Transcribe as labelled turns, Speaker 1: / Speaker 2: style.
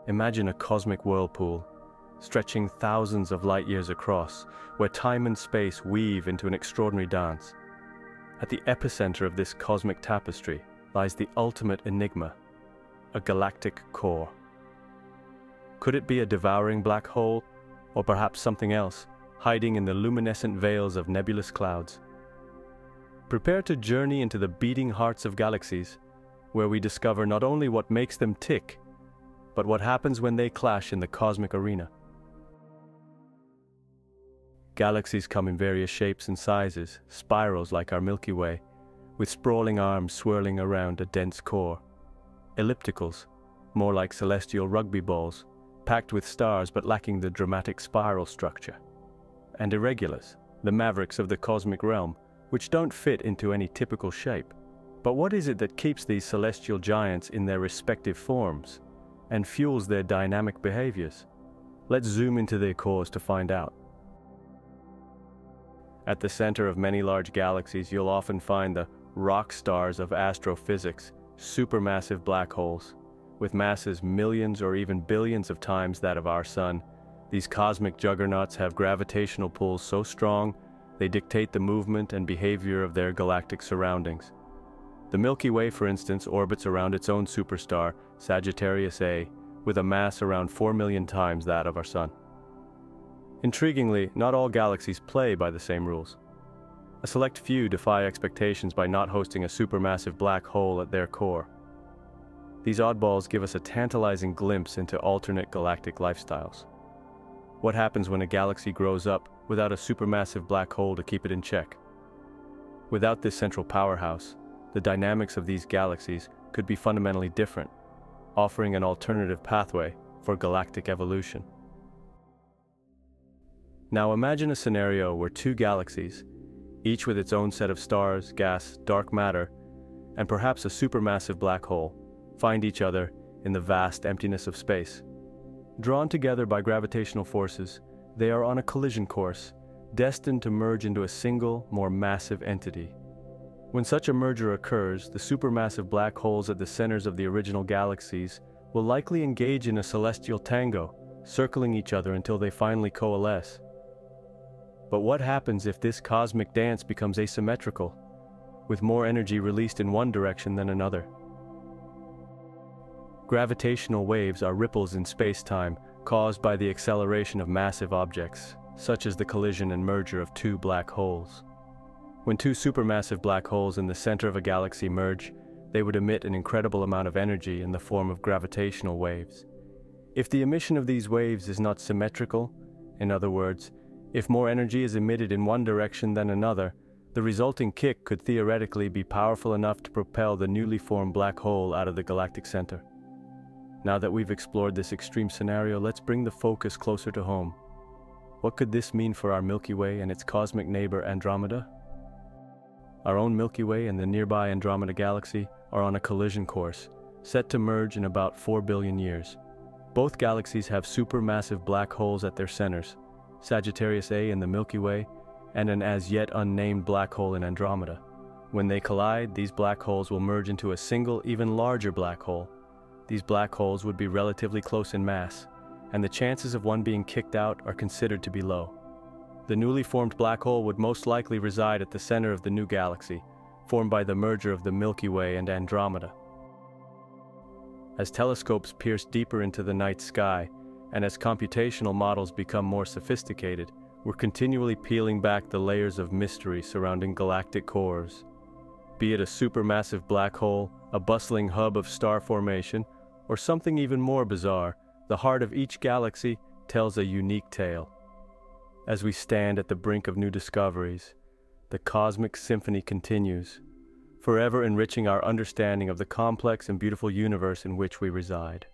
Speaker 1: Imagine a cosmic whirlpool, stretching thousands of light years across, where time and space weave into an extraordinary dance. At the epicenter of this cosmic tapestry lies the ultimate enigma, a galactic core. Could it be a devouring black hole, or perhaps something else, hiding in the luminescent veils of nebulous clouds? Prepare to journey into the beating hearts of galaxies, where we discover not only what makes them tick, but what happens when they clash in the cosmic arena. Galaxies come in various shapes and sizes, spirals like our Milky Way, with sprawling arms swirling around a dense core. Ellipticals, more like celestial rugby balls, packed with stars but lacking the dramatic spiral structure. And irregulars, the mavericks of the cosmic realm, which don't fit into any typical shape. But what is it that keeps these celestial giants in their respective forms and fuels their dynamic behaviors? Let's zoom into their cores to find out. At the center of many large galaxies, you'll often find the rock stars of astrophysics, supermassive black holes. With masses millions or even billions of times that of our Sun, these cosmic juggernauts have gravitational pulls so strong they dictate the movement and behavior of their galactic surroundings. The Milky Way, for instance, orbits around its own superstar, Sagittarius A, with a mass around 4 million times that of our Sun. Intriguingly, not all galaxies play by the same rules. A select few defy expectations by not hosting a supermassive black hole at their core. These oddballs give us a tantalizing glimpse into alternate galactic lifestyles. What happens when a galaxy grows up without a supermassive black hole to keep it in check? Without this central powerhouse, the dynamics of these galaxies could be fundamentally different, offering an alternative pathway for galactic evolution. Now imagine a scenario where two galaxies, each with its own set of stars, gas, dark matter, and perhaps a supermassive black hole, find each other in the vast emptiness of space. Drawn together by gravitational forces, they are on a collision course, destined to merge into a single, more massive entity. When such a merger occurs, the supermassive black holes at the centers of the original galaxies will likely engage in a celestial tango, circling each other until they finally coalesce. But what happens if this cosmic dance becomes asymmetrical, with more energy released in one direction than another? Gravitational waves are ripples in space-time caused by the acceleration of massive objects, such as the collision and merger of two black holes. When two supermassive black holes in the center of a galaxy merge, they would emit an incredible amount of energy in the form of gravitational waves. If the emission of these waves is not symmetrical, in other words, if more energy is emitted in one direction than another, the resulting kick could theoretically be powerful enough to propel the newly formed black hole out of the galactic center. Now that we've explored this extreme scenario, let's bring the focus closer to home. What could this mean for our Milky Way and its cosmic neighbor Andromeda? Our own Milky Way and the nearby Andromeda galaxy are on a collision course, set to merge in about 4 billion years. Both galaxies have supermassive black holes at their centers, Sagittarius A in the Milky Way, and an as-yet unnamed black hole in Andromeda. When they collide, these black holes will merge into a single, even larger black hole. These black holes would be relatively close in mass, and the chances of one being kicked out are considered to be low. The newly formed black hole would most likely reside at the center of the new galaxy, formed by the merger of the Milky Way and Andromeda. As telescopes pierce deeper into the night sky, and as computational models become more sophisticated, we're continually peeling back the layers of mystery surrounding galactic cores. Be it a supermassive black hole, a bustling hub of star formation, or something even more bizarre, the heart of each galaxy tells a unique tale. As we stand at the brink of new discoveries, the cosmic symphony continues, forever enriching our understanding of the complex and beautiful universe in which we reside.